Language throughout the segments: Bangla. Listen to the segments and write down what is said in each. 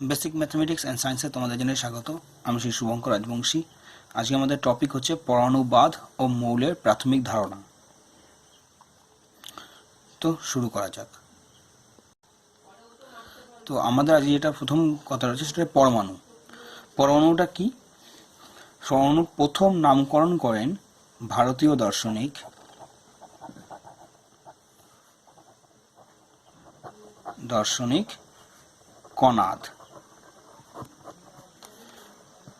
बेसिक मैथमेटिक्स एंड साइंस तुम्हारे जन्य स्वागत। আমি শ্রী শুভঙ্কর রাজবংশী। আজকে আমাদের টপিক হচ্ছে পরমাণুবাদ ও মৌলের প্রাথমিক ধারণা। তো শুরু করা যাক। তো আমাদের আজ যেটা প্রথম কথা হচ্ছে সেটা পরমাণু। পরমাণুটা কি? পরমাণু প্রথম নামকরণ করেন ভারতীয় দার্শনিক কনাদ।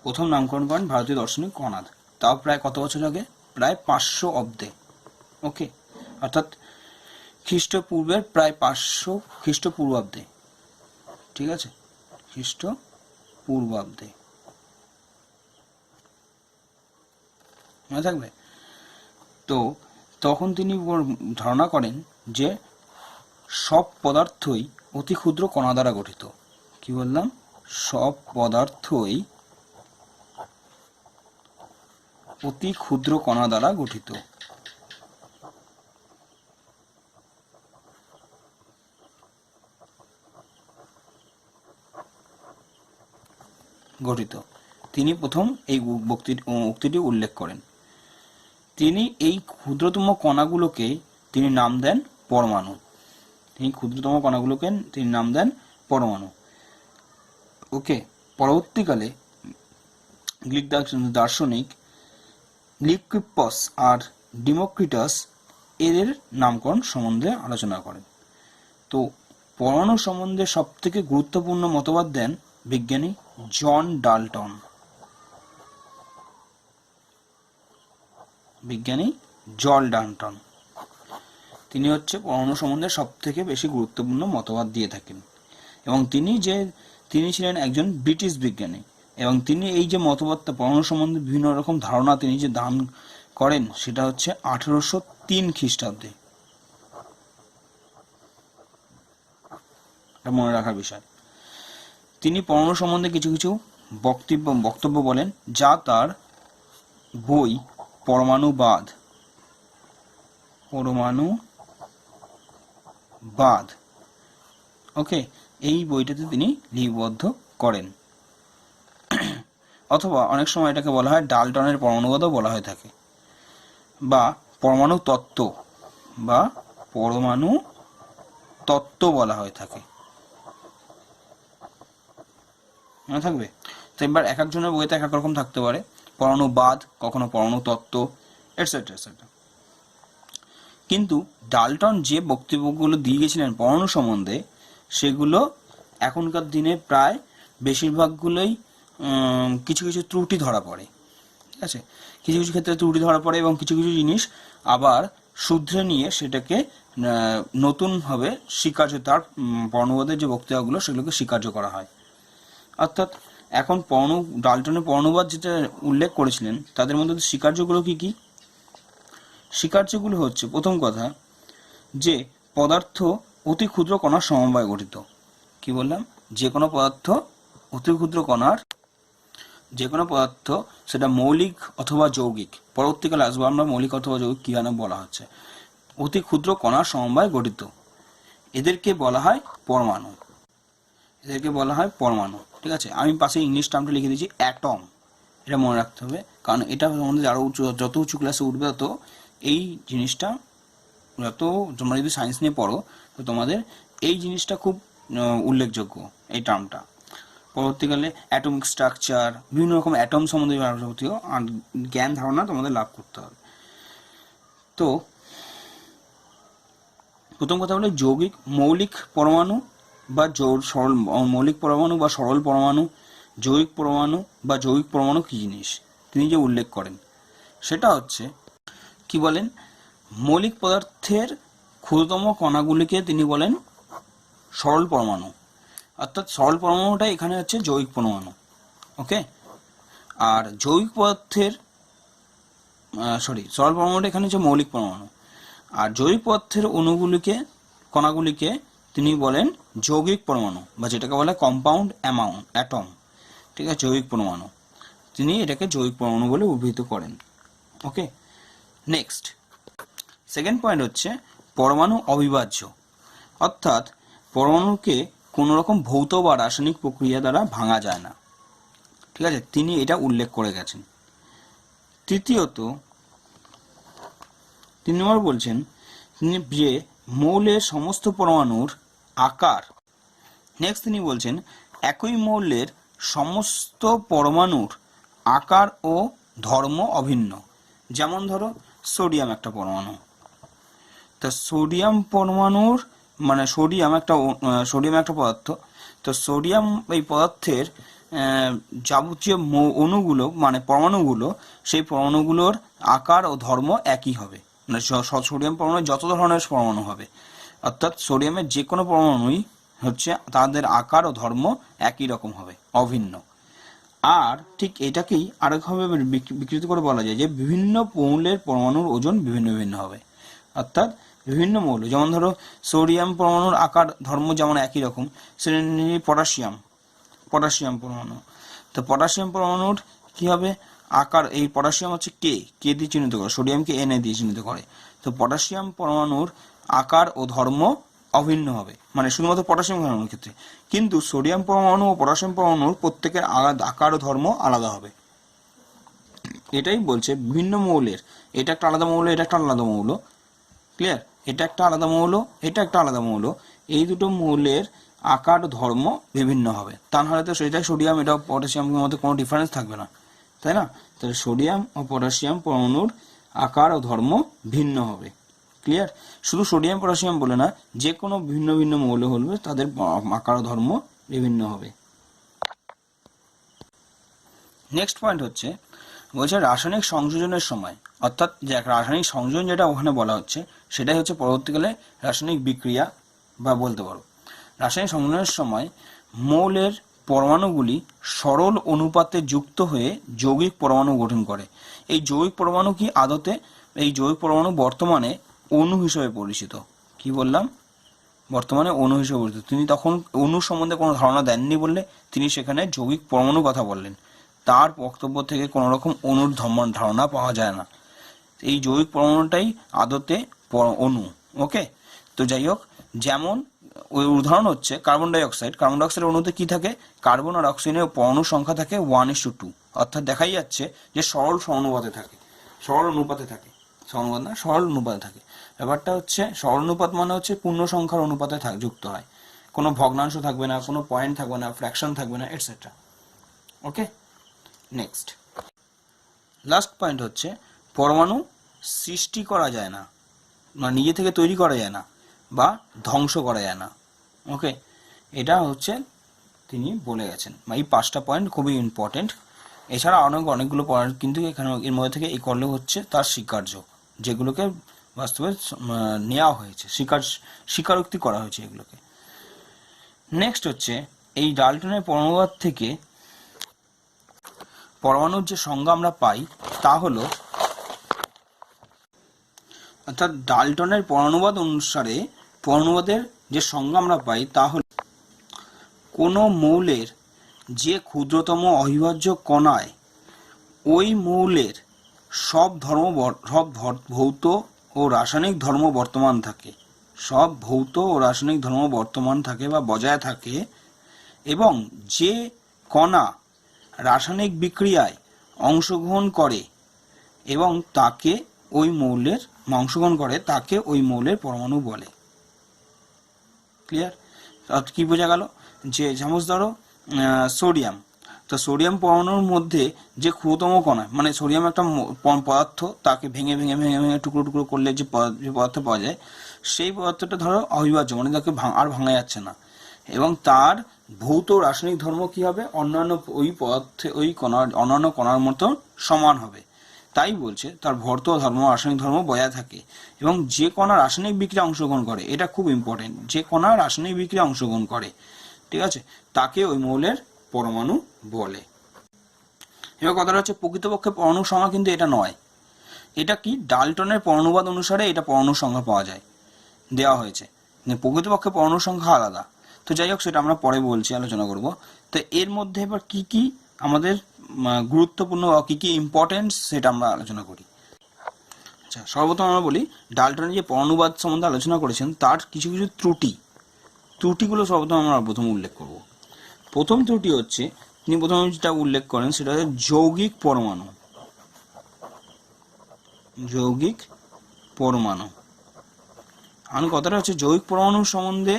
প্রথম নামকরণ করেন ভারতীয় দার্শনিক কনাদ। তাও প্রায় কত বছর আগে? প্রায় 500 অব্দে। ওকে, অর্থাৎ খ্রিস্টপূর্বের প্রায় 500 খ্রিস্টপূর্বাব্দে। ঠিক আছে, খ্রিস্টপূর্বাব্দে মনে থাকবে। তো তখন তিনি ধারণা করেন যে সব পদার্থই অতি ক্ষুদ্র কণা দ্বারা গঠিত। কি বললাম? সব পদার্থই অতি ক্ষুদ্র কণা দ্বারা গঠিত। তিনি প্রথম এই উক্তিটি উল্লেখ করেন। তিনি এই ক্ষুদ্রতম কণাগুলোকে তিনি নাম দেন পরমাণু। ওকে, পরবর্তীকালে গ্রিক দার্শনিক লিউকিপ্পস আর ডিমোক্রিটাস এদের নামকরণ সম্বন্ধে আলোচনা করেন। তো পরমাণু সম্বন্ধে সব থেকে গুরুত্বপূর্ণ মতবাদ দেন বিজ্ঞানী জন ডাল্টন। তিনি হচ্ছে পরমাণু সম্বন্ধে সব থেকে বেশি গুরুত্বপূর্ণ মতবাদ দিয়ে থাকেন। এবং তিনি ছিলেন একজন ব্রিটিশ বিজ্ঞানী। এবং তিনি এই যে মতবাদটা পরমাণু সম্বন্ধে বিভিন্ন রকম ধারণা তিনি যে দান করেন সেটা হচ্ছে 1803 খ্রিস্টাব্দে। মনে রাখার বিষয়। তিনি পরমাণু সম্বন্ধে কিছু কিছু বক্তব্য বলেন, যা তার বই পরমাণুবাদ ওকে, এই বইটাতে তিনি লিপিবদ্ধ করেন। অথবা অনেক সময় এটাকে বলা হয় ডাল্টনের পরমাণুবাদও বলা হয়ে থাকে, বা পরমাণু তত্ত্ব বলা হয়ে থাকে। মনে থাকবে। তো এবার এক একজনের বইতে এক এক রকম থাকতে পারে, পরমাণুবাদ, কখনো পরমাণু তত্ত্ব, এটসেট্রা এটসেট্রা। কিন্তু ডাল্টন যে বক্তব্যগুলো দিয়ে গেছিলেন পরমাণু সম্বন্ধে, সেগুলো এখনকার দিনে প্রায় বেশিরভাগগুলোই কিছু কিছু ত্রুটি ধরা পড়ে। ঠিক আছে, কিছু কিছু ক্ষেত্রে ত্রুটি ধরা পড়ে এবং কিছু কিছু জিনিস আবার শুধরে নিয়ে সেটাকে নতুনভাবে স্বীকার্য, তার পরমাণুবাদের যে বক্তব্যগুলো সেগুলোকে স্বীকার্য করা হয়। অর্থাৎ এখন ডাল্টনের পরমাণুবাদ যেটা উল্লেখ করেছিলেন তাদের মধ্যে স্বীকার্যগুলো কি কি? স্বীকার্যগুলো হচ্ছে, প্রথম কথা, যে পদার্থ অতি ক্ষুদ্র কণার সমবায়ে গঠিত। কি বললাম? যে কোনো পদার্থ সেটা মৌলিক অথবা যৌগিক, পরবর্তীকালে আসবো আমরা মৌলিক অথবা যৌগিক কি বলা হচ্ছে, অতি ক্ষুদ্র কণার সমবায়ে গঠিত। এদেরকে বলা হয় পরমাণু। ঠিক আছে, আমি পাশে ইংলিশ টার্মটা লিখে দিয়েছি অ্যাটম। এটা মনে রাখতে হবে, কারণ এটা আমাদের আরো যত উঁচু ক্লাসে উঠবে তত এই জিনিসটা, তোমরা যদি সায়েন্স নিয়ে পড়ো তো তোমাদের এই জিনিসটা খুব উল্লেখযোগ্য, এই টার্মটা। পরবর্তীকালে অ্যাটমিক স্ট্রাকচার, বিভিন্ন রকম অ্যাটম সম্বন্ধে জ্ঞান ধারণা তোমাদের লাভ করতে হবে। তো প্রথম কথা হলো মৌলিক পরমাণু বা সরল পরমাণু, যৌগিক পরমাণু কি জিনিস তিনি যে উল্লেখ করেন সেটা হচ্ছে, কি বলেন, মৌলিক পদার্থের ক্ষুদ্রতম কণাগুলিকে তিনি বলেন সরল পরমাণু। অর্থাৎ সরল পরমাণুটা এখানে হচ্ছে যৌগিক পরমাণু। ওকে, আর সরল পরমাণুটা এখানে হচ্ছে মৌলিক পরমাণু। আর যৌগিক পদার্থের কণাগুলিকে তিনি বলেন যৌগিক পরমাণু, বা যেটাকে বলে কম্পাউন্ড অ্যাটম। ঠিক আছে, যৌগিক পরমাণু। তিনি এটাকে যৌগিক পরমাণু বলে অভিহিত করেন। ওকে, নেক্সট সেকেন্ড পয়েন্ট হচ্ছে পরমাণু অবিভাজ্য। অর্থাৎ পরমাণুকে কোনো রকম ভৌত বা রাসায়নিক প্রক্রিয়া দ্বারা ভাঙা যায় না। ঠিক আছে, তিনি এটা উল্লেখ করে গেছেন। তৃতীয়ত 3 নম্বর বলছেন তিনি যে মৌলের সমস্ত পরমাণুর আকার, নেক্সট তিনি বলছেন একই মৌলের সমস্ত পরমাণুর আকার ও ধর্ম অভিন্ন। যেমন ধরো সোডিয়াম একটা পরমাণু, তা সোডিয়াম পরমাণুর মানে সোডিয়াম একটা পদার্থ। তো সোডিয়াম এই পদার্থের যাবতীয় অণুগুলো মানে পরমাণুগুলো, সেই পরমাণুগুলোর আকার ও ধর্ম একই হবে। মানে সোডিয়াম পরমাণু যত ধরনের পরমাণু হবে, অর্থাৎ সোডিয়ামের যে কোনো পরমাণুই হচ্ছে তাদের আকার ও ধর্ম একই রকম হবে, অভিন্ন। আর ঠিক এটাকেই আরেকভাবে বিকৃত করে বলা যায় যে বিভিন্ন মৌলের পরমাণুর ওজন ভিন্ন ভিন্ন হবে। অর্থাৎ বিভিন্ন মৌল, যেমন ধরো সোডিয়াম পরমাণুর আকার ধর্ম যেমন একই রকম, পটাশিয়াম পরমাণু, তো পটাশিয়াম পরমাণুর কি হবে আকার, এই পটাশিয়াম হচ্ছে কে দিয়ে চিহ্নিত করে, সোডিয়ামকে Na দিয়ে চিহ্নিত করে। তো পটাশিয়াম পরমাণুর আকার ও ধর্ম অভিন্ন হবে, মানে শুধুমাত্র পটাশিয়াম পরমাণুর ক্ষেত্রে। কিন্তু সোডিয়াম পরমাণু ও পটাশিয়াম পরমাণুর প্রত্যেকের আকার ও ধর্ম আলাদা হবে। এটাই বলছে বিভিন্ন মৌলের, এটা একটা আলাদা মৌল, এটা একটা আলাদা মৌল, ক্লিয়ার, এটা একটা আলাদা মৌল, এটা একটা আলাদা মৌল, এই দুটো মৌলের আকার ধর্ম বিভিন্ন হবে। তা নাহলে তো সেটাই সোডিয়াম এটা পটাশিয়ামের মধ্যে কোনো ডিফারেন্স থাকবে না, তাই না? তাহলে সোডিয়াম ও পটাশিয়াম পরমাণুর আকার ও ধর্ম ভিন্ন হবে, ক্লিয়ার। শুধু সোডিয়াম পটাশিয়াম বলে না, যে কোনো ভিন্ন ভিন্ন মৌল হলে তাদের আকার ও ধর্ম বিভিন্ন হবে। নেক্সট পয়েন্ট হচ্ছে বলছে রাসায়নিক সংযোজনের সময়, অর্থাৎ যে রাসায়নিক সংযোজন যেটা ওখানে বলা হচ্ছে সেটাই হচ্ছে পরবর্তীকালে রাসায়নিক বিক্রিয়া বা বলতে পারো। রাসায়নিক সংযোজনের সময় মৌলের পরমাণুগুলি সরল অনুপাতে যুক্ত হয়ে যৌগিক পরমাণু গঠন করে। এই যৌগিক পরমাণু কি আদতে, এই যৌগিক পরমাণু বর্তমানে অণু হিসেবে পরিচিত। কি বললাম? বর্তমানে অণু হিসেবে পরিচিত। তিনি তখন অণু সম্বন্ধে কোনো ধারণা দেননি বললে তিনি সেখানে যৌগিক পরমাণু কথা বললেন। তার বক্তব্য থেকে কোনো রকম অণুর ধারণা পাওয়া যায় না। এই যৌগিক পরমাণুটাই আদতে অণু। ওকে, তো যাই হোক, যেমন ওই উদাহরণ হচ্ছে carbon die oxide. Carbon die অক্সাইডের অণুতে কি থাকে? কার্বন আর অক্সিজেনের পরমাণুর সংখ্যা থাকে 1:2, অর্থাৎ দেখাই যাচ্ছে যে সরল অনুপাতে থাকে। সরল অনুপাতে থাকে। ব্যাপারটা হচ্ছে সরল অনুপাত মানে হচ্ছে পূর্ণ সংখ্যার অনুপাতে যুক্ত হয়, কোনো ভগ্নাংশ থাকবে না, কোনো পয়েন্ট থাকবে না, ফ্র্যাকশন থাকবে না, এটসেট্রা। ওকে, নেক্সট লাস্ট পয়েন্ট হচ্ছে পরমাণু সৃষ্টি করা যায় না, মানে নিজে থেকে তৈরি করা যায় না বা ধ্বংস করা যায় না। ওকে, এটা হচ্ছে তিনি বলে গেছেন। এই 5টা পয়েন্ট খুবই ইম্পর্টেন্ট। এছাড়া অনেকগুলো পয়েন্ট কিন্তু এখানে এর মধ্যে থেকে এই করলে হচ্ছে তার স্বীকার্য, যেগুলোকে বাস্তবে নেওয়া হয়েছে, স্বীকারোক্তি করা হয়েছে এগুলোকে। নেক্সট হচ্ছে এই ডাল্টনের পরমাণুবাদ থেকে পরমাণুর যে সংজ্ঞা আমরা পাই তা হলো, অর্থাৎ ডাল্টনের পরমাণুবাদ অনুসারে পরমাণুবাদের যে সংজ্ঞা আমরা পাই তা হল কোনো মৌলের যে ক্ষুদ্রতম অবিভাজ্য কণায় ওই মৌলের সব ভৌত ও রাসায়নিক ধর্ম বর্তমান থাকে, সব ভৌত ও রাসায়নিক ধর্ম বর্তমান থাকে বা বজায় থাকে, এবং যে কণা রাসায়নিক বিক্রিয়ায় অংশগ্রহণ করে এবং তাকে ওই মৌলের তাকে ওই মৌলের পরমাণু বলে। ক্লিয়ার? কি বোঝা গেল? যে যেমন ধরো সোডিয়াম, তো সোডিয়াম পরমাণুর মধ্যে যে ক্ষুদ্রতম কণা, মানে সোডিয়াম একটা পদার্থ, তাকে ভেঙে ভেঙে ভেঙে ভেঙে টুকরো টুকরো করলে যে পদার্থ পাওয়া যায়, সেই পদার্থটা ধরো অবিভাজ্য, মানে তাকে আর ভাঙা যাচ্ছে না, এবং তার ভৌত রাসায়নিক ধর্ম কি হবে? অন্যান্য ওই পদার্থে ওই অন্যান্য কণার মতো সমান হবে। তাই বলছে তার ভৌত ধর্ম রাসায়নিক ধর্ম বজায় থাকে, এবং যে কণা রাসায়নিক বিক্রিয়া অংশগ্রহণ করে, এটা খুব ইম্পর্টেন্ট, যে কণা রাসায়নিক বিক্রিয়া অংশগ্রহণ করে, ঠিক আছে, তাকে ওই মৌলের পরমাণু বলে। এবার কথাটা হচ্ছে প্রকৃতপক্ষে পরমাণু সংখ্যা কিন্তু এটা নয়, এটা কি ডাল্টনের পরমাণুবাদ অনুসারে এটা পরমাণু সংখ্যা পাওয়া যায়, দেওয়া হয়েছে, প্রকৃতপক্ষে পরমাণু সংখ্যা আলাদা। তো যাই হোক, সেটা আমরা পরে আলোচনা করব। তো এর মধ্যে এবার কি কি আমাদের গুরুত্বপূর্ণ বা কি কি ইম্পর্টেন্স সেটা আমরা আলোচনা করি। আচ্ছা, সর্বপ্রথম আমরা বলি ডাল্টন যে পরমাণুবাদ সম্বন্ধে আলোচনা করেছেন তার কিছু কিছু ত্রুটি, ত্রুটিগুলো সর্বপ্রথম আমরা উল্লেখ করব। প্রথম ত্রুটি হচ্ছে, তিনি প্রথমে যেটা উল্লেখ করেন সেটা হচ্ছে যৌগিক পরমাণু। যৌগিক পরমাণু, আমি কথাটা হচ্ছে যৌগিক পরমাণু সম্বন্ধে,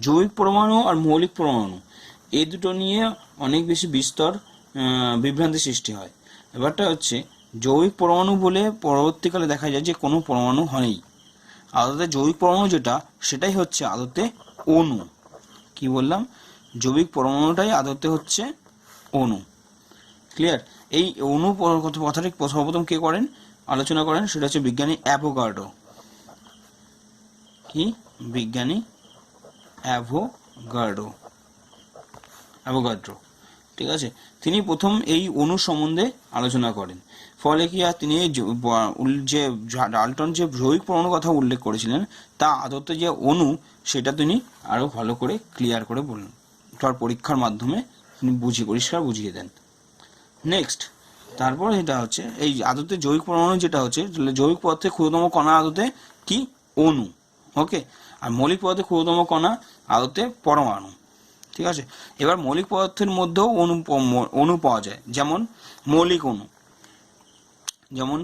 যৌগিক পরমাণু আর মৌলিক পরমাণু এই দুটো নিয়ে অনেক বেশি বিস্তর বিভ্রান্তি সৃষ্টি হয়। ব্যাপারটা হচ্ছে যৌগিক পরমাণু বলে পরবর্তীকালে দেখা যায় যে কোনো পরমাণু হয়ই। আদতে যৌগিক পরমাণু যেটা, সেটাই হচ্ছে আদতে অণু। কি বললাম? যৌগিক পরমাণুটাই আদতে হচ্ছে অণু। ক্লিয়ার? এই অণু কথাটি সর্বপ্রথম কে করেন, আলোচনা করেন, সেটা হচ্ছে বিজ্ঞানী অ্যাভোগাড্রো। কি? বিজ্ঞানী অ্যাভোগাড্রো। ঠিক আছে, তিনি প্রথম এই অণু সম্বন্ধে আলোচনা করেন। ফলে কি, আর তিনি যে ডাল্টন যে যৌগিক পরমাণুর কথা উল্লেখ করেছিলেন তা আদতে যে অণু, সেটা তিনি আরো ভালো করে ক্লিয়ার করে বললেন, তার পরীক্ষার মাধ্যমে তিনি পরিষ্কার বুঝিয়ে দেন। নেক্সট, তারপর এটা হচ্ছে এই আদতে যৌগিক পরমাণু যেটা হচ্ছে, যৌগিক পদার্থের ক্ষুদ্রতম কণা আদতে কি? অণু। ওকে, আর মৌলিক পদার্থের ক্ষুদ্রতম কণা আদতে পরমাণু। ঠিক আছে, এবার মৌলিক পদার্থের মধ্যেও অণু পাওয়া যায়, যেমন মৌলিক অণু, যেমন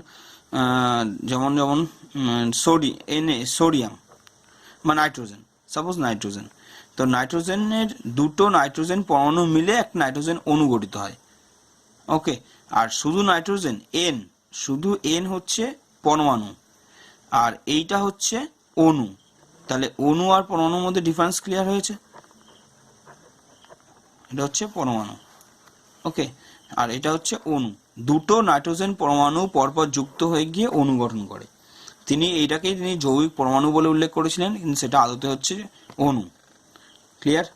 যেমন যেমন সোডিয়াম বা নাইট্রোজেন। সাপোজ নাইট্রোজেন, তো নাইট্রোজেনের দুটো নাইট্রোজেন পরমাণু মিলে এক নাইট্রোজেন অণু গঠিত হয়। ওকে, আর শুধু নাইট্রোজেন শুধু এন হচ্ছে পরমাণু, আর এইটা হচ্ছে অণু। তাহলে অণু আর পরমাণুর মধ্যে ডিফারেন্স ক্লিয়ার হয়েছে। এটা হচ্ছে পরমাণু। ওকে, আর এটা হচ্ছে অণু। দুটো নাইট্রোজেন পরমাণু পরপর যুক্ত হয়ে গিয়ে অণু গঠন করে। তিনি যৌগিক পরমাণু বলে উল্লেখ করেছিলেন, কিন্তু সেটা আদতে হচ্ছে অণু। ক্লিয়ার?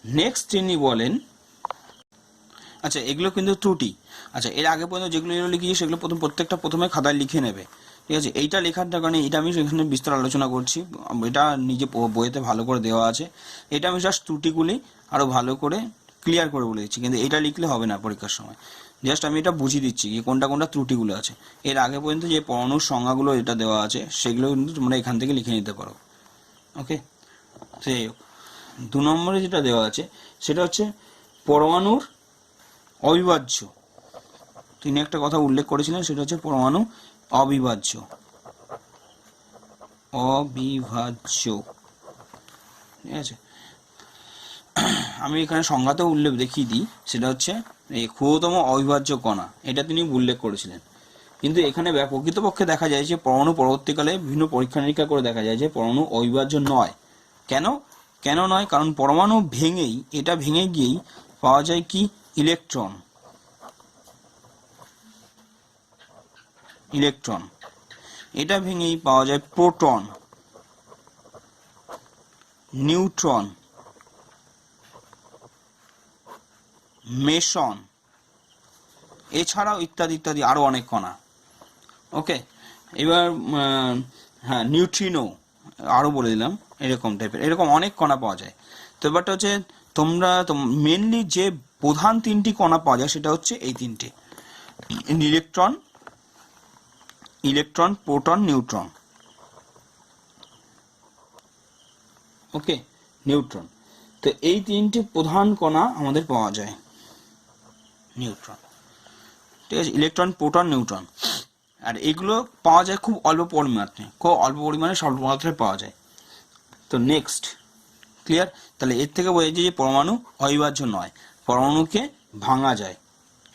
নেক্সট তিনি বলেন, আচ্ছা এগুলো কিন্তু ত্রুটি। আচ্ছা, এর আগে পর্যন্ত যেগুলো লিখেছি সেগুলো প্রত্যেকটা প্রথমে খাতায় লিখে নেবে। ঠিক আছে, এইটা লেখার কারণে এটা আমি সেখানে বিস্তার আলোচনা করছি, এটা নিজে বইতে ভালো করে দেওয়া আছে। এটা আমি জাস্ট ত্রুটিগুলি আরো ভালো করে ক্লিয়ার করে বলে দিচ্ছি, কিন্তু এটা লিখলে হবে না পরীক্ষার সময়। জাস্ট আমি এটা বুঝিয়ে দিচ্ছি যে কোনটা কোনটা ত্রুটিগুলো আছে। এর আগে পর্যন্ত যে পরমাণুর সংজ্ঞাগুলো এটা দেওয়া আছে সেগুলো কিন্তু তোমরা এখান থেকে লিখে নিতে পারো। ওকে, সেই 2 নম্বরে যেটা দেওয়া আছে সেটা হচ্ছে পরমাণুর অবিভাজ্য। তিনি একটা কথা উল্লেখ করেছিলেন, সেটা হচ্ছে পরমাণু অবিভাজ্য। ঠিক আছে, আমি এখানে সংজ্ঞাতেও উল্লেখ দেখিয়ে দিই, সেটা হচ্ছে এই ক্ষুদ্রতম অবিভাজ্য কণা, এটা তিনি উল্লেখ করেছিলেন। কিন্তু এখানে প্রকৃতপক্ষে দেখা যায় যে পরমাণু পরবর্তীকালে বিভিন্ন পরীক্ষা নিরীক্ষা করে দেখা যায় যে পরমাণু অবিভাজ্য নয়। কেন নয়? কারণ পরমাণু ভেঙে গিয়েই পাওয়া যায় কি? ইলেকট্রন। এটা ভেঙেই পাওয়া যায় প্রোটন, নিউট্রন, মেসন, এছাড়াও ইত্যাদি ইত্যাদি আরো অনেক কণা। ওকে, এবার হ্যাঁ, নিউট্রিনো আরো বলে দিলাম, এরকম অনেক কণা পাওয়া যায়। তো এবারটা হচ্ছে তোমরা মেনলি যে প্রধান 3টি কণা পাওয়া যায় সেটা হচ্ছে এই 3টে: ইলেকট্রন, প্রোটন, নিউট্রন। ওকে, নিউট্রন। তো এই 3টি প্রধান কণা আমাদের পাওয়া যায়, নিউট্রন। ঠিক আছে, ইলেকট্রন, প্রোটন, নিউট্রন। আর এগুলো পাওয়া যায় খুব অল্প পরিমাণে স্বল্প মাত্রায় পাওয়া যায়। তো নেক্সট, ক্লিয়ার? তাহলে এর থেকে বোঝা যায় যে পরমাণু অবিভাজ্য নয়, পরমাণুকে ভাঙা যায়।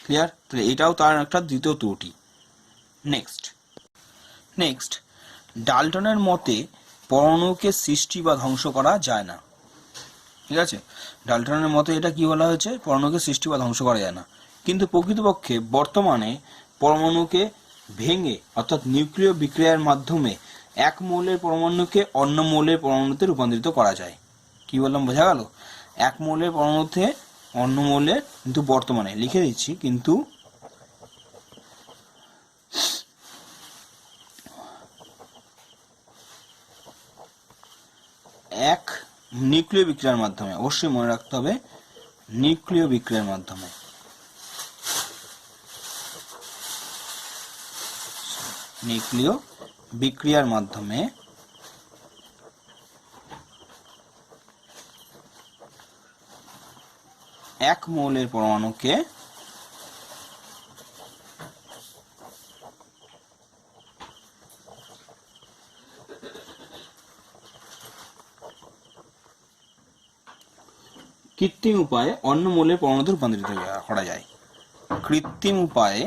ক্লিয়ার? তাহলে এটাও তার একটা দ্বিতীয় ত্রুটি। নেক্সট, ডাল্টনের মতে পরমাণুকে সৃষ্টি বা ধ্বংস করা যায় না। ঠিক আছে, ডাল্টনের মতে এটা কি বলা হয়েছে? পরমাণুকে সৃষ্টি বা ধ্বংস করা যায় না। কিন্তু প্রকৃতপক্ষে বর্তমানে পরমাণুকে ভেঙে, অর্থাৎ নিউক্লিয় বিক্রিয়ার মাধ্যমে এক মৌলের পরমাণুকে অন্য মৌলের পরমাণুতে রূপান্তরিত করা যায়। কি বললাম, বোঝা গেল? এক মৌলের পরমাণুতে অন্য মৌলের, কিন্তু বর্তমানে লিখে দিচ্ছি, কিন্তু এক নিউক্লিয় বিক্রিয়ার মাধ্যমে, অবশ্যই মনে রাখতে হবে, নিউক্লিয় বিক্রিয়ার মাধ্যমে। নিউক্লিয় বিক্রিয়ার মাধ্যমে এক মৌলের পরমাণুকে কৃত্রিম উপায়ে অন্য মৌলের পরমাণুতে রূপান্তরিত করা যায়। কৃত্রিম উপায়ে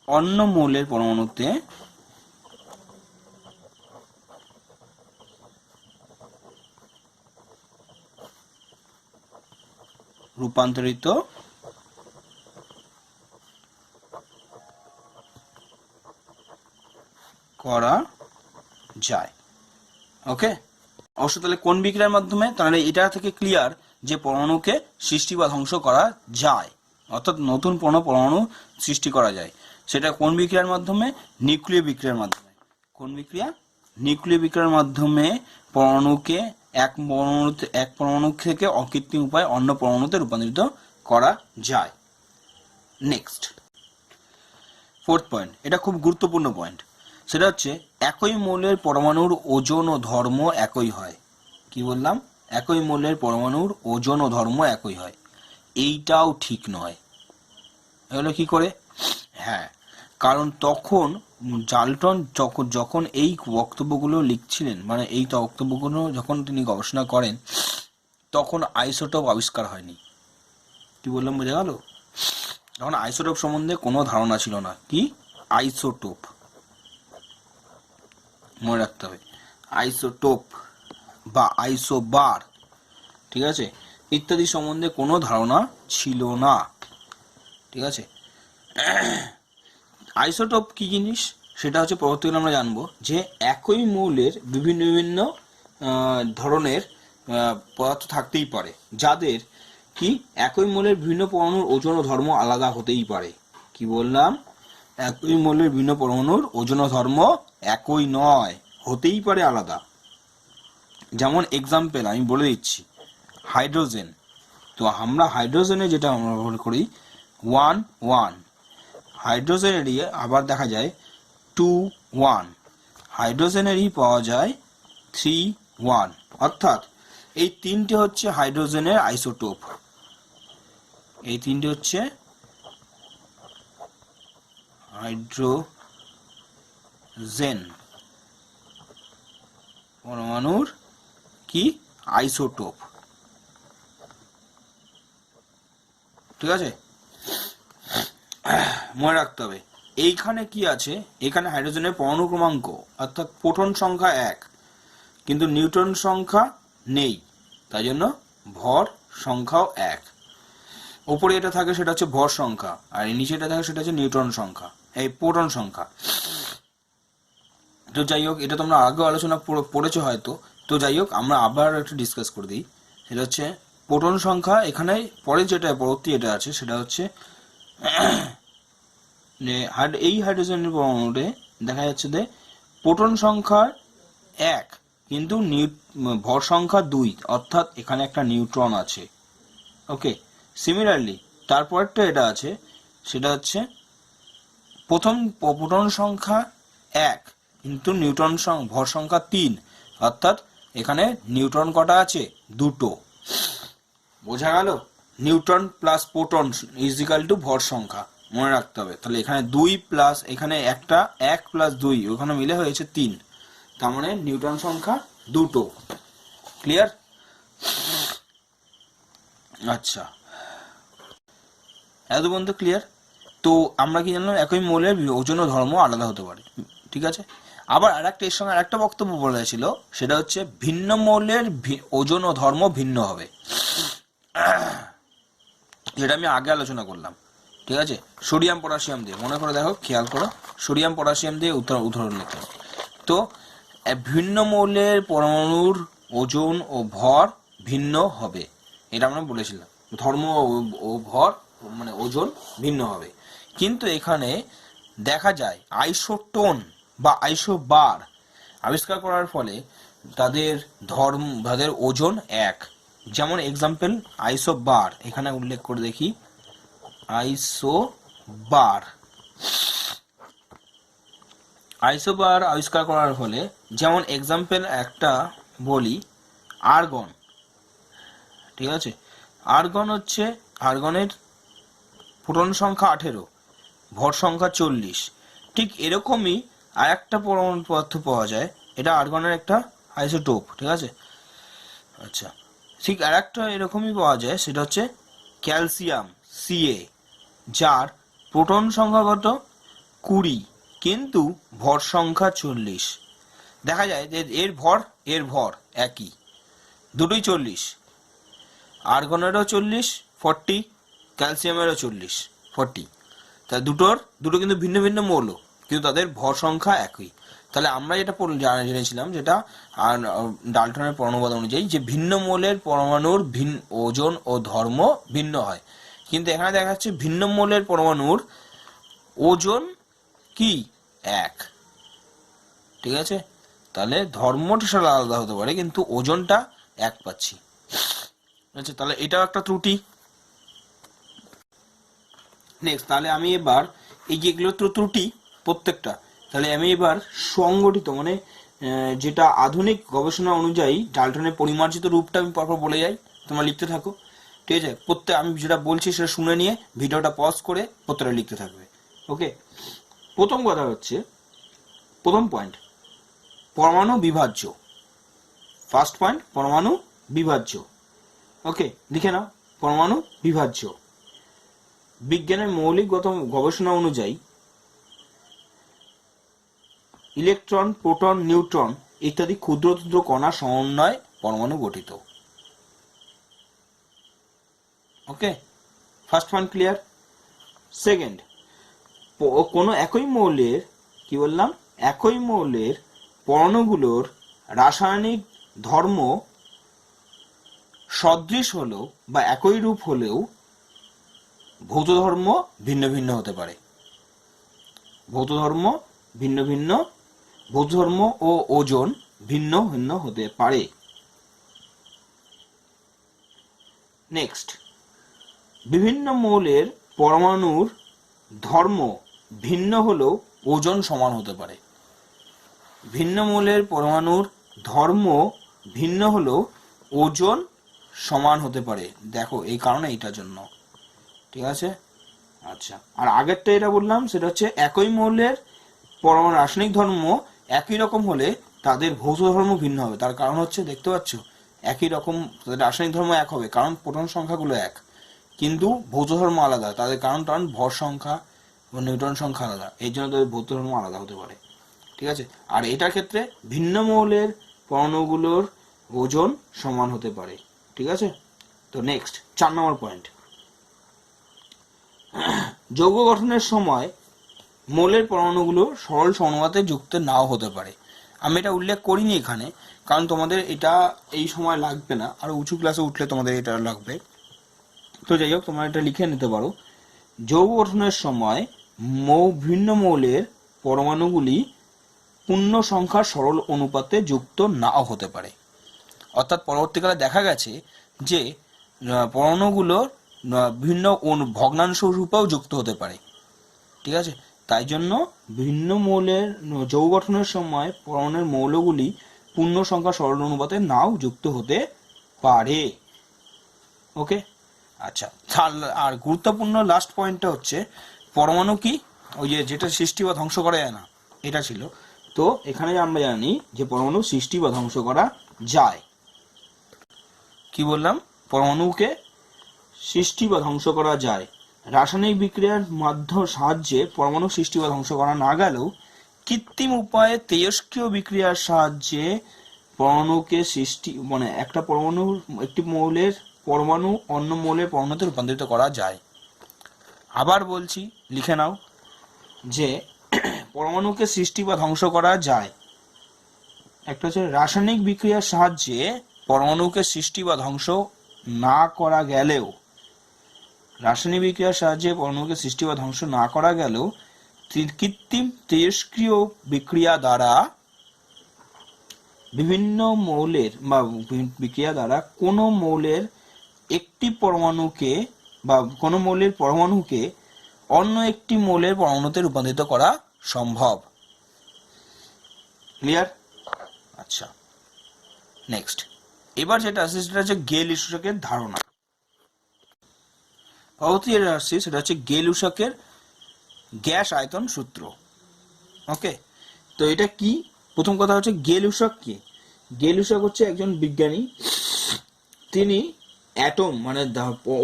অন্য মৌলের পরমাণুতে রূপান্তরিত করা যায়। ওকে, অবশ্য তাহলে কোন বিক্রিয়ার মাধ্যমে? তাহলে এটা থেকে ক্লিয়ার যে পরমাণুকে সৃষ্টি বা ধ্বংস করা যায়, অর্থাৎ নতুন পরমাণু সৃষ্টি করা যায়। সেটা কোন বিক্রিয়ার মাধ্যমে? নিউক্লিয় বিক্রিয়ার মাধ্যমে। কোন বিক্রিয়া? নিউক্লিয় বিক্রিয়ার মাধ্যমে পরমাণুকে এক পরমাণু থেকে অকৃত্রিম উপায়ে অন্য পরমাণুতে রূপান্তরিত করা যায়। নেক্সট, ফোর্থ পয়েন্ট, এটা খুব গুরুত্বপূর্ণ পয়েন্ট। সেটা হচ্ছে একই মৌলের পরমাণুর ওজন ও ধর্ম একই হয়। কি বললাম? একই মৌলের পরমাণুর ওজন ও ধর্ম একই হয়। এইটাও ঠিক নয়। এগুলো কি করে? হ্যাঁ, কারণ তখন ডাল্টন যখন এই বক্তব্যগুলো লিখছিলেন, মানে এই বক্তব্যগুলো যখন তিনি গবেষণা করেন, তখন আইসোটোপ আবিষ্কার হয়নি। কি বললাম, বোঝা গেল? তখন আইসোটোপ সম্বন্ধে কোনো ধারণা ছিল না। কি আইসোটোপ? মনে রাখতে হবে, আইসোটোপ বা আইসোবার, ঠিক আছে, ইত্যাদি সম্বন্ধে কোনো ধারণা ছিল না। ঠিক আছে, আইসোটোপ কি জিনিস সেটা হচ্ছে পরবর্তীকালে আমরা জানবো, যে একই মৌলের বিভিন্ন বিভিন্ন ধরনের পদার্থ থাকতেই পারে, যাদের কি একই মৌলের বিভিন্ন পরমাণুর ওজন ও ধর্ম আলাদা হতেই পারে। কি বললাম? একই মৌলের বিভিন্ন পরমাণুর ওজন ও ধর্ম একই নয়, হতেই পারে আলাদা। যেমন এক্সাম্পল আমি বলে দিচ্ছি, হাইড্রোজেন। তো আমরা হাইড্রোজেনে যেটা আমরা ব্যবহার করি 1 হাইড্রোজেনেরই আবার দেখা যায় 2 হাইড্রোজেনেরই পাওয়া যায় 3 অর্থাৎ এই তিনটে হচ্ছে হাইড্রোজেনের আইসোটোপ। এই তিনটে হচ্ছে হাইড্রোজেন পরমাণুর কি আইসোটোপ। ঠিক আছে, মনে রাখতে হবে। এইখানে কি আছে? এখানে হাইড্রোজেনের পরমাণু ক্রমাঙ্ক অর্থাৎ প্রোটন সংখ্যা 1, কিন্তু নিউট্রন সংখ্যা নেই, তাই জন্য ভর সংখ্যাও 1। উপরে এটা থাকে সেটা হচ্ছে ভর সংখ্যা, আর নিচে এটা থাকে সেটা হচ্ছে নিউট্রন সংখ্যা, এই প্রোটন সংখ্যা। তো যাই হোক, এটা তোমরা আগেও আলোচনা পড়েছো হয়তো। তো যাই হোক, আমরা আবার একটু ডিসকাস করে দিই। সেটা হচ্ছে প্রোটন সংখ্যা, এখানে পরে যেটা পরবর্তী এটা আছে সেটা হচ্ছে এই হাইড্রোজেনের পরমাণুতে দেখা যাচ্ছে যে প্রোটন সংখ্যা 1 কিন্তু ভর সংখ্যা 2, অর্থাৎ এখানে একটা নিউট্রন আছে। ওকে, সিমিলারলি তারপরটা এটা আছে, সেটা হচ্ছে প্রথম প্রোটন সংখ্যা 1 কিন্তু ভর সংখ্যা 3, অর্থাৎ এখানে নিউট্রন কটা আছে? 2। বোঝা গেল? Neutron plus proton is equal to ভর সংখ্যা, মনে রাখতে হবে। তাহলে এখানে 2 প্লাস এখানে 1 প্লাস 2 ওখানে মিলে হয়েছে 3, তার মানে নিউট্রন সংখ্যা 2। ক্লিয়ার? আচ্ছা, এত পর্যন্ত ক্লিয়ার? তো আমরা কি জানলাম? একই মৌলের ওজন ও ধর্ম আলাদা হতে পারে। ঠিক আছে, আবার আরেকটা এর সঙ্গে আরেকটা বক্তব্য বলেছিল, সেটা হচ্ছে ভিন্ন মৌলের ওজন ও ধর্ম ভিন্ন হবে, যেটা আমি আগে আলোচনা করলাম। ঠিক আছে, সোডিয়াম পটাশিয়াম দিয়ে, মনে করে দেখো, খেয়াল করো, সোডিয়াম পটাশিয়াম দিয়ে উদাহরণ নিতে। তো ভিন্ন মৌলের পরমাণুর ওজন ও ভর ভিন্ন হবে, এটা আমরা বলেছিলাম। ধর্ম ও ভর মানে ওজন ভিন্ন হবে, কিন্তু এখানে দেখা যায় আইসোটোন বা আইসোবার আবিষ্কার করার ফলে তাদের ওজন 1। যেমন এক্সাম্পল আইসোবার, এখানে উল্লেখ করে দেখি, আইসোবার আবিষ্কার করার ফলে, যেমন এক্সাম্পল একটা বলি, আর্গন। ঠিক আছে। আর্গন হচ্ছে, আর্গনের প্রোটন সংখ্যা 18, ভর সংখ্যা 40। ঠিক এরকমই আর একটা পরমাণু পদার্থ পাওয়া যায়, এটা আর্গনের একটা আইসোটোপ, ঠিক আছে। আচ্ছা, ঠিক আর একটা এরকমই পাওয়া যায়, সেটা হচ্ছে ক্যালসিয়াম Ca, যার প্রোটন সংখ্যা কত 20 কিন্তু ভর সংখ্যা 40। দেখা যায় যে এর ভর একই, দুটোই 40, আর্গনেরও 40 40, ক্যালসিয়ামেরও 40 40। তা দুটো কিন্তু ভিন্ন ভিন্ন মৌল, কিন্তু তাদের ভর সংখ্যা একই। তাহলে আমরা যেটা জেনেছিলাম, যেটা ডাল্টনের পরমাণুবাদ অনুযায়ী, যে ভিন্ন মৌলের পরমাণুর ওজন ও ধর্ম ভিন্ন হয়, কিন্তু এখানে দেখা যাচ্ছে ভিন্ন মৌলের পরমাণুর ওজন কি এক, ঠিক আছে। তাহলে ধর্মটা সারা আলাদা হতে পারে, কিন্তু ওজনটা এক পাচ্ছি। আচ্ছা, তাহলে এটাও একটা ত্রুটি। নেক্সট, তাহলে আমি এবার এই যেগুলো তো ত্রুটি প্রত্যেকটা, তাহলে আমি এবার সংগঠিত মানে যেটা আধুনিক গবেষণা অনুযায়ী ডাল্টনের পরিমার্জিত রূপটা আমি পরপর বলে যাই, তোমরা লিখতে থাকো, ঠিক আছে। আমি যেটা বলছি সেটা শুনে নিয়ে ভিডিওটা পজ করে প্রত্যেকটা লিখতে থাকবে, ওকে। প্রথম কথা হচ্ছে, প্রথম পয়েন্ট, পরমাণু বিভাজ্য। ফার্স্ট পয়েন্ট, পরমাণু বিভাজ্য, ওকে, লিখে নাও, পরমাণু বিভাজ্য। বিজ্ঞানের মৌলিকগত গবেষণা অনুযায়ী ইলেকট্রন, প্রোটন, নিউট্রন ইত্যাদি ক্ষুদ্র ক্ষুদ্র কণা সমন্বয়ে পরমাণু গঠিত, okay. First point clear. Second, কোনো একই মৌলের, কি বললাম, একই মৌলের পরমাণুগুলোর রাসায়নিক ধর্ম সদৃশ হলেও বা একই রূপ হলেও ভৌত ধর্ম ভিন্ন ভিন্ন হতে পারে। ভৌত ধর্ম ভিন্ন ভিন্ন, ভৌত ধর্ম ও ওজন ভিন্ন ভিন্ন হতে পারে। নেক্সট, বিভিন্ন মৌলের পরমাণুর ধর্ম ভিন্ন হলেও ওজন সমান হতে পারে। ভিন্ন মৌলের পরমাণুর ধর্ম ভিন্ন হলেও ওজন সমান হতে পারে, দেখো এই কারণে এইটার জন্য, ঠিক আছে। আচ্ছা, আর আগেরটা এটা বললাম, সেটা হচ্ছে একই মৌলের পরমাণু রাসায়নিক ধর্ম একই রকম হলে তাদের ভৌত ধর্ম ভিন্ন হবে। তার কারণ হচ্ছে, দেখতে পাচ্ছ, একই রকম তাদের রাসায়নিক ধর্ম এক হবে, কারণ প্রোটন সংখ্যাগুলো এক, কিন্তু ভৌত ধর্ম আলাদা। তাদের কারণ ভর সংখ্যা ও নিউট্রন সংখ্যা আলাদা, এই জন্য তাদের ভৌত ধর্ম আলাদা হতে পারে, ঠিক আছে। আর এটার ক্ষেত্রে ভিন্ন মৌলের পরমাণুগুলোর ওজন সমান হতে পারে, ঠিক আছে। তো নেক্সট, 4 নম্বর পয়েন্ট, যৌগ গঠনের সময় মৌলের পরমাণুগুলো সরল সমানুপাতে যুক্ত নাও হতে পারে। আমি এটা উল্লেখ করিনি এখানে, কারণ তোমাদের এটা এই সময় লাগবে না, আর উঁচু ক্লাসে উঠলে তোমাদের এটা লাগবে। তো যাই হোক, তোমরা এটা লিখে নিতে পারো, যৌগ গঠনের সময় ভিন্ন মৌলের পরমাণুগুলি পূর্ণ সংখ্যার সরল অনুপাতে যুক্ত নাও হতে পারে। অর্থাৎ পরবর্তীকালে দেখা গেছে যে পরমাণুগুলো ভিন্ন ভগ্নাংশ রূপেও যুক্ত হতে পারে, ঠিক আছে। তাই জন্য ভিন্ন মৌলের যৌগ গঠনের সময় পরমাণুর মৌলগুলি পূর্ণ সংখ্যা সরল অনুপাতে নাও যুক্ত হতে পারে, ওকে। আচ্ছা, আর গুরুত্বপূর্ণ লাস্ট পয়েন্টটা হচ্ছে, পরমাণু কি, ওই যেটা সৃষ্টি বা ধ্বংস করা যায় না, এটা ছিল। তো এখানে আমরা জানি যে পরমাণু সৃষ্টি বা ধ্বংস করা যায়। কি বললাম, পরমাণুকে সৃষ্টি বা ধ্বংস করা যায়। রাসায়নিক বিক্রিয়ার সাহায্যে পরমাণু সৃষ্টি বা ধ্বংস করা না গেলেও কৃত্রিম উপায়ে তেজস্ক্রিয় বিক্রিয়ার সাহায্যে পরমাণুকে সৃষ্টি, মানে একটি মৌলের পরমাণু অন্য মৌলের পরমাণুতে রূপান্তরিত করা যায়। আবার বলছি, লিখে নাও, যে পরমাণুকে সৃষ্টি বা ধ্বংস করা যায়। একটা হচ্ছে রাসায়নিক বিক্রিয়ার সাহায্যে পরমাণুকে সৃষ্টি বা ধ্বংস না করা গেলেও, রাসায়নিক বিক্রিয়ার সাহায্যে পরমাণুকে সৃষ্টি বা ধ্বংস না করা গেলেও কৃত্রিম তেজস্ক্রিয় বিক্রিয়া দ্বারা বিভিন্ন মৌলের বা বিক্রিয়া দ্বারা কোনো মৌলের একটি পরমাণুকে বা কোনো মৌলের পরমাণুকে অন্য একটি মৌলের পরমাণুতে রূপান্তরিত করা সম্ভব। ক্লিয়ার? আচ্ছা, নেক্সট, এবার যেটা আসছে সেটা হচ্ছে গেল-লুসাকের ধারণা। পরবর্তী যেটা আসছে সেটা হচ্ছে গেল-লুসাকের গ্যাস আয়তন সূত্র। ওকে, তো এটা কি? প্রথম কথা হচ্ছে গেল-লুসাক কি? গেল-লুসাক হচ্ছে একজন বিজ্ঞানী, তিনি অ্যাটম মানে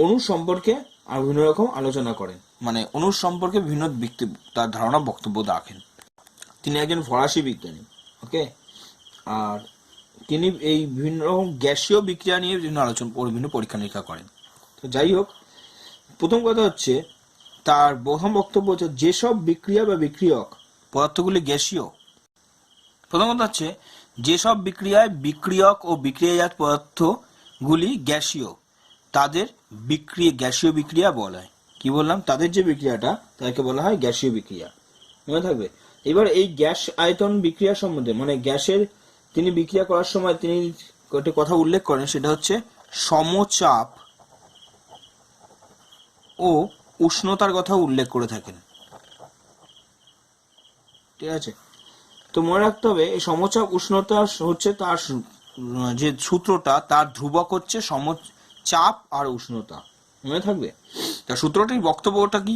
অণু সম্পর্কে আর বিভিন্ন রকম আলোচনা করেন, মানে অণু সম্পর্কে বিভিন্ন তার ধারণা বক্তব্য রাখেন। তিনি একজন ফরাসি বিজ্ঞানী। ওকে, আর তিনি এই বিভিন্ন রকম গ্যাসীয় বিক্রিয়া নিয়ে বিভিন্ন বিভিন্ন পরীক্ষা নিরীক্ষা করেন। তো যাই হোক, প্রথম কথা হচ্ছে তার প্রথম বক্তব্য হচ্ছে যেসব বিক্রিয়া বা বিক্রিয়ক পদার্থগুলি গ্যাসীয়, প্রথম কথা হচ্ছে যেসব বিক্রিয়ায় বিক্রিয়ক ও বিক্রিয়াজাত পদার্থগুলি গ্যাসীয় তাদের গ্যাসীয় বিক্রিয়া বলা হয়। কি বললাম? তাদের যে বিক্রিয়াটা তাকে বলা হয় গ্যাসীয় বিক্রিয়া। মনে থাকবে। এবার এই গ্যাস আয়তন বিক্রিয়া সম্বন্ধে, মানে গ্যাসের তিনি বিক্রিয়া করার সময় তিনি একটা কথা উল্লেখ করেন, সেটা হচ্ছে সমচাপ ও উষ্ণতার কথা উল্লেখ করে থাকেন। ঠিক আছে, তো মনে রাখতে হবে এই সমচাপ উষ্ণতা হচ্ছে তার যে সূত্রটা, তার ধ্রুবক হচ্ছে সমচাপ আর উষ্ণতা। মনে থাকবে। তার সূত্রটি, বক্তব্যটা কি?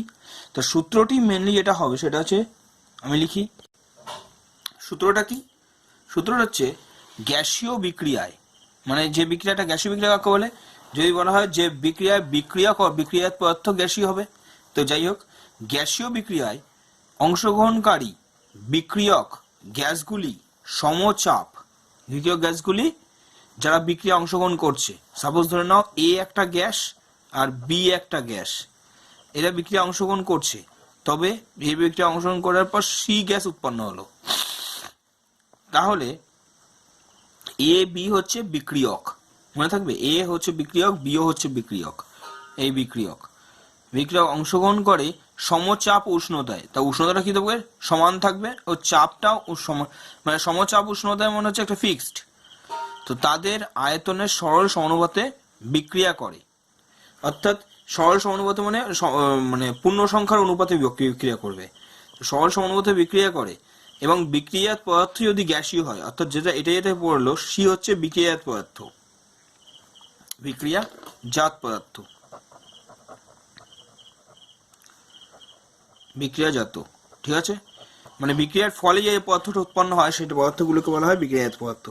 তো সূত্রটি মেনলি যেটা হবে সেটা হচ্ছে, আমি লিখি সূত্রটা কি। সূত্রটা হচ্ছে গ্যাসীয় বিক্রিয়ায়, মানে যে বিক্রিয়াটা গ্যাসীয় বিক্রিয়া কাকে বলে? যদি বলা হয় যে বিক্রিয়ায় বিক্রিয়ক ও বিক্রিয়াজাত পদার্থ গ্যাসীয় হবে। তো যাই হোক, গ্যাসীয় বিক্রিয়ায় অংশগ্রহণকারী বিক্রিয়ক গ্যাসগুলি সমচাপ, বিক্রিয়ক গ্যাসগুলি যারা বিক্রিয়া অংশগ্রহণ করছে, সাপোজ ধরে নাও এ একটা গ্যাস আর বি একটা গ্যাস, এরা বিক্রিয়া অংশগ্রহণ করছে, তবে এই বিক্রিয়া অংশগ্রহণ করার পর সি গ্যাস উৎপন্ন হলো, তাহলে এ বি হচ্ছে বিক্রিয়ক। মনে থাকবে, এ হচ্ছে বিক্রিয়ক, বিও হচ্ছে বিক্রিয়ক। এই বিক্রিয়ক অংশগ্রহণ করে সমচাপ উষ্ণতায়। তা উষ্ণতাটা কি থাকবে? সমান থাকবে, ও চাপটাও মানে সমচাপ উষ্ণতায় মনে হচ্ছে একটা ফিক্সড। তো তাদের আয়তনের সরল সমানুপাতে বিক্রিয়া করে, অর্থাৎ সরল সমানুপাতে মানে মানে পূর্ণ সংখ্যার অনুপাতে বিক্রিয়া করবে। সরল সমানুপাতে বিক্রিয়া করে এবং বিক্রিয়াজাত পদার্থ যদি গ্যাসীয় হয়, অর্থাৎ যেটা পড়লো সি হচ্ছে বিক্রিয়াজাত পদার্থ, বিক্রিয়াজাত পদার্থ, বিক্রিয়াজাত। ঠিক আছে, মানে বিক্রিয়ার ফলে যে পদার্থটা উৎপন্ন হয় সেটা পদার্থগুলোকে বলা হয় বিক্রিয়াজাত পদার্থ।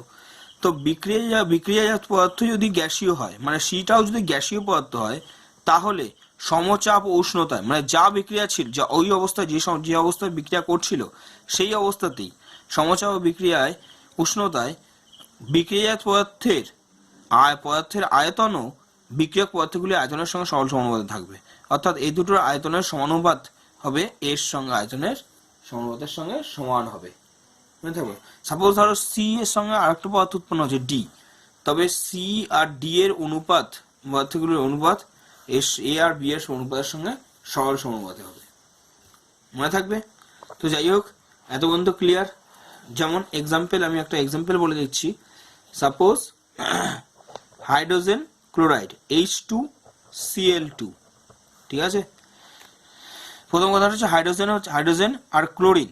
তো বিক্রিয়াজাত পদার্থ যদি গ্যাসীয় হয়, মানে সিটাও যদি গ্যাসীয় পদার্থ হয়, তাহলে সমচাপ ও উষ্ণতায়, মানে যা বিক্রিয়া ছিল, যা ওই অবস্থায় যে অবস্থায় বিক্রিয়া করছিল সেই অবস্থাতেই সমচাপ ও বিক্রিয়ায় উষ্ণতায় বিক্রিয়াজাত পদার্থের আয়তনও বিক্রিয়ক পদার্থগুলি আয়তনের সঙ্গে সরল সমানুপাতে থাকবে। অর্থাৎ এই দুটোর আয়তনের সমানুপাত হবে এর সঙ্গে আয়তনের সমানুপাতের সঙ্গে সমান হবে। মনে থাকবে। সাপোজ ধরো সি এর সঙ্গে আরেকটা পদার্থ উৎপন্ন হচ্ছে ডি, তবে সি আর ডি এর অনুপাত, পদার্থগুলির অনুপাত এ আর বি এর অনুপাতের সঙ্গে সরল সমানুপাতে হবে। মনে থাকবে। তো যাই হোক, এত পর্যন্ত ক্লিয়ার। যেমন এক্সাম্পল, আমি একটা এক্সাম্পল বলে দিচ্ছি। Suppose hydrogen chloride H2Cl2। ঠিক আছে, প্রথম কথা হচ্ছে হাইড্রোজেন আর ক্লোরিন,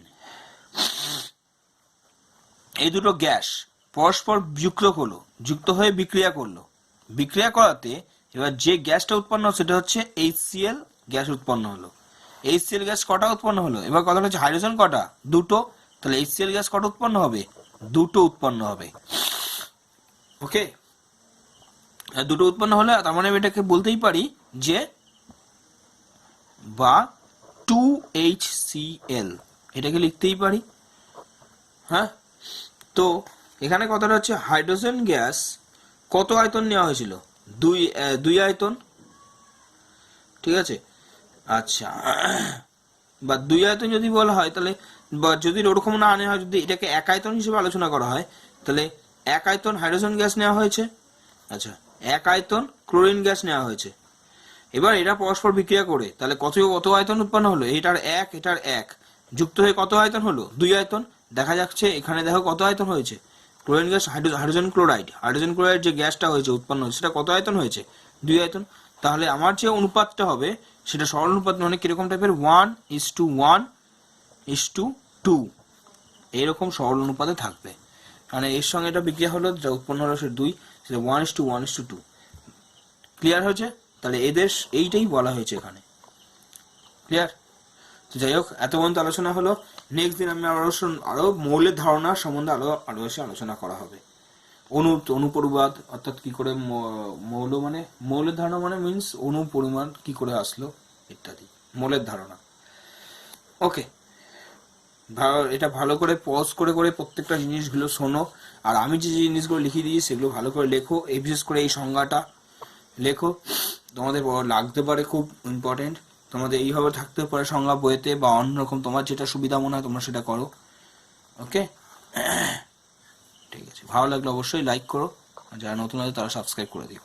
এই দুটো গ্যাস পরস্পর যুক্ত হয়ে বিক্রিয়া করলো। বিক্রিয়া করাতে এবার যে গ্যাসটা উৎপন্ন সেটা হচ্ছে HCl গ্যাস উৎপন্ন হলো। HCl গ্যাস কটা উৎপন্ন হলো? এবার কথা হচ্ছে হাইড্রোজেন কটা? দুটো। তাহলে HCl গ্যাস কটা উৎপন্ন হবে? দুটো উৎপন্ন হবে। ওকে, দুটো উৎপন্ন হলে তার মানে এটাকে বলতেই পারি যে বা 2HCl, এটাকে লিখতেই পারি। হ্যাঁ, তো এখানে কথাটা হচ্ছে হাইড্রোজেন গ্যাস কত আয়তন নেওয়া হয়েছিল? দুই আয়তন। ঠিক আছে, আচ্ছা, বা দুই আয়তন যদি বলা হয় তাহলে, বা যদি ওরকম না আনা হয়, যদি এটাকে এক আয়তন হিসেবে আলোচনা করা হয়, তাহলে এক আয়তন হাইড্রোজেন গ্যাস নেওয়া হয়েছে, আচ্ছা, এক আয়তন ক্লোরিন গ্যাস নেওয়া হয়েছে। এবার এরা পরস্পর বিক্রিয়া করে তাহলে কত আয়তন উৎপন্ন হলো? এটার এক যুক্ত হয়ে কত আয়তন হলো? দুই আয়তন। দেখা যাচ্ছে এখানে দেখো কত আয়তন হয়েছে। ক্লোরিন গ্যাস, হাইড্রোজেন ক্লোরাইড যে গ্যাসটা হয়েছে উৎপন্ন হয়েছে সেটা কত আয়তন হয়েছে? দুই আয়তন। তাহলে আমার যে অনুপাতটা হবে সেটা সরল অনুপাত, মানে কিরকম টাইপের? 1:1:2 এইরকম সরল অনুপাতে থাকবে। মানে এর সঙ্গে এটা বিক্রিয়া হলো, যা উৎপন্ন হলো সে 2। সেটা 1:1:2। ক্লিয়ার হয়েছে? তাহলে এদের এইটাই বলা হয়েছে এখানে। ক্লিয়ার? তো যাই হোক, এত পর্যন্ত আলোচনা হলো। নেক্সট দিন আমি আরো মৌলের ধারণা সম্বন্ধে আরো বেশি আলোচনা করা হবে। অনুপরিবাদ অর্থাৎ কি করে মৌলের ধারণা মানে মিন্স অণু পরিমাণ কি করে আসলো ইত্যাদি, মৌলের ধারণা। ওকে, এটা ভালো করে পজ করে করে প্রত্যেকটা জিনিসগুলো শোনো, আর আমি যে জিনিসগুলো লিখে দিই সেগুলো ভালো করে লেখো। এই বিশেষ করে এই সংজ্ঞাটা লেখো, তোমাদের লাগতে পারে, খুব ইম্পর্টেন্ট। তোমাদের এইভাবে থাকতে পারে সংজ্ঞা বইতে, বা অন্যরকম তোমার যেটা সুবিধা মনে হয় তোমরা সেটা করো। ওকে, ঠিক আছে, ভালো লাগলে অবশ্যই লাইক করো, আর যারা নতুন আছে তারা সাবস্ক্রাইব করে দিও।